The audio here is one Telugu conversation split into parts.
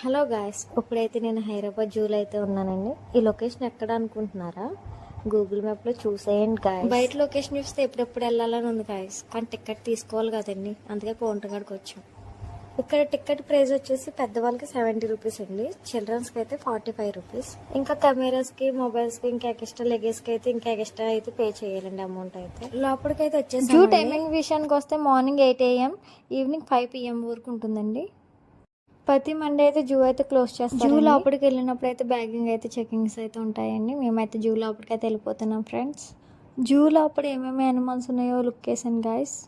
హలో గాయస్, ఇప్పుడైతే నేను హైదరాబాద్ జూలో అయితే ఉన్నానండి. ఈ లొకేషన్ ఎక్కడ అనుకుంటున్నారా? గూగుల్ మ్యాప్లో చూసేయండి గాయస్. బయట లొకేషన్ చూస్తే ఎప్పుడెప్పుడు వెళ్ళాలని ఉంది గాయస్, కానీ టికెట్ తీసుకోవాలి కదండి, అందుకే కౌంటర్ కాడికి వచ్చాం. ఇక్కడ టికెట్ ప్రైస్ వచ్చేసి పెద్దవాళ్ళకి 70 రూపీస్ అండి, చిల్డ్రన్స్కి అయితే 45 రూపీస్. ఇంకా కెమెరాస్కి, మొబైల్స్కి, ఇంకా ఎక్స్ట్రా లగేజ్కి అయితే ఇంకా ఎక్స్ట్రా అయితే పే చేయాలండి అమౌంట్ అయితే. లోపలికైతే వచ్చేసి జూ టైమింగ్ విషయానికి వస్తే మార్నింగ్ 8 AM, ఈవినింగ్ 5 PM వరకు ఉంటుందండి. ప్రతి మండే అయితే జూ అయితే క్లోజ్ చేస్తారు. జూ లోపలికి వెళ్ళినప్పుడు అయితే బ్యాగింగ్ అయితే చెకింగ్స్ అయితే ఉంటాయండి. మేమైతే జూ లోపలికి అయితే వెళ్ళిపోతున్నాం ఫ్రెండ్స్. జూ లోపల ఏమేమి యానిమల్స్ ఉన్నాయో లుక్ వేసాను గాయస్.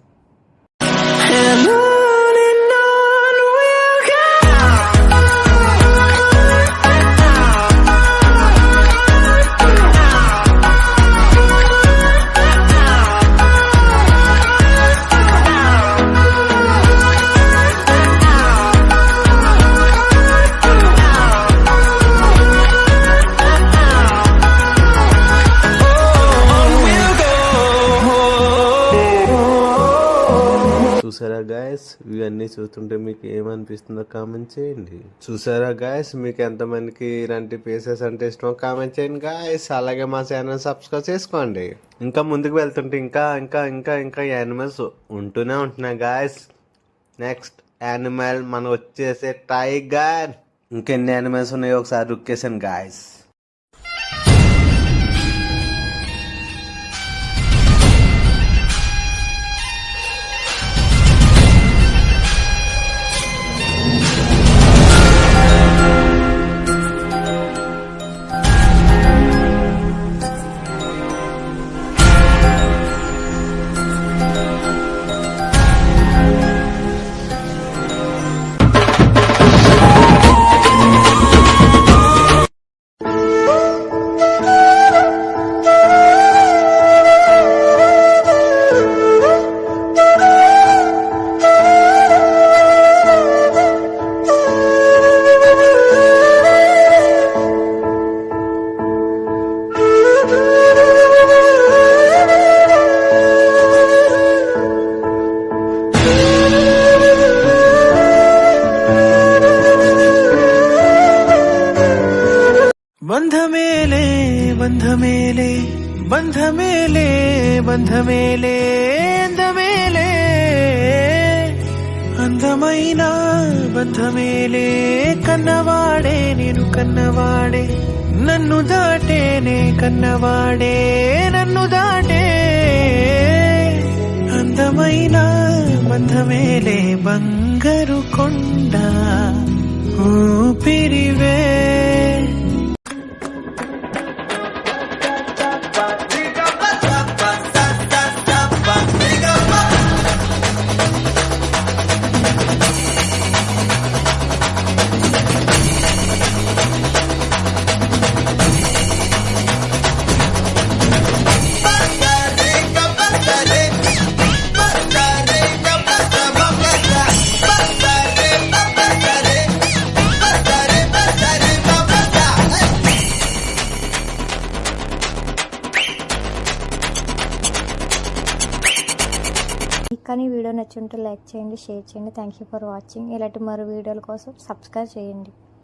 చూసారా గాయస్, ఇవన్నీ చూస్తుంటే మీకు ఏమనిపిస్తుందో కామెంట్ చేయండి. చూసారా గాయస్, మీకు ఎంతమందికి ఇలాంటి ప్లేసెస్ అంటే ఇష్టమో కామెంట్ చేయండి గాయస్. అలాగే మా ఛానల్ సబ్స్క్రైబ్ చేసుకోండి. ఇంకా ముందుకు వెళ్తుంటే ఇంకా ఇంకా ఇంకా ఇంకా యానిమల్స్ ఉంటూనే ఉంటున్నాయి గాయస్. నెక్స్ట్ యానిమల్ మనం వచ్చేసే టైగర్. ఇంకెన్ని యానిమల్స్ ఉన్నాయో ఒకసారి రుక్కేసాను గాయస్. ಬಂಧಮೇಲೆ ಬಂಧಮೇಲೆ ಬಂಧಮೇಲೆ ಬಂಧಮೇಲೆ ಅಂದಮೇಲೆ అందమైన బంధమేలే కన్నవాడే నేను కన్నవాడే నన్ను దాటేనే కన్నవాడే నన్ను దాటే అందమైన బంధమేలే బంగారు కొండ ఊపిరివే. కానీ వీడియో నచ్చుంటే లైక్ చేయండి, షేర్ చేయండి. Thank you for watching. ఇలాంటి మరో వీడియోల కోసం సబ్స్క్రైబ్ చేయండి.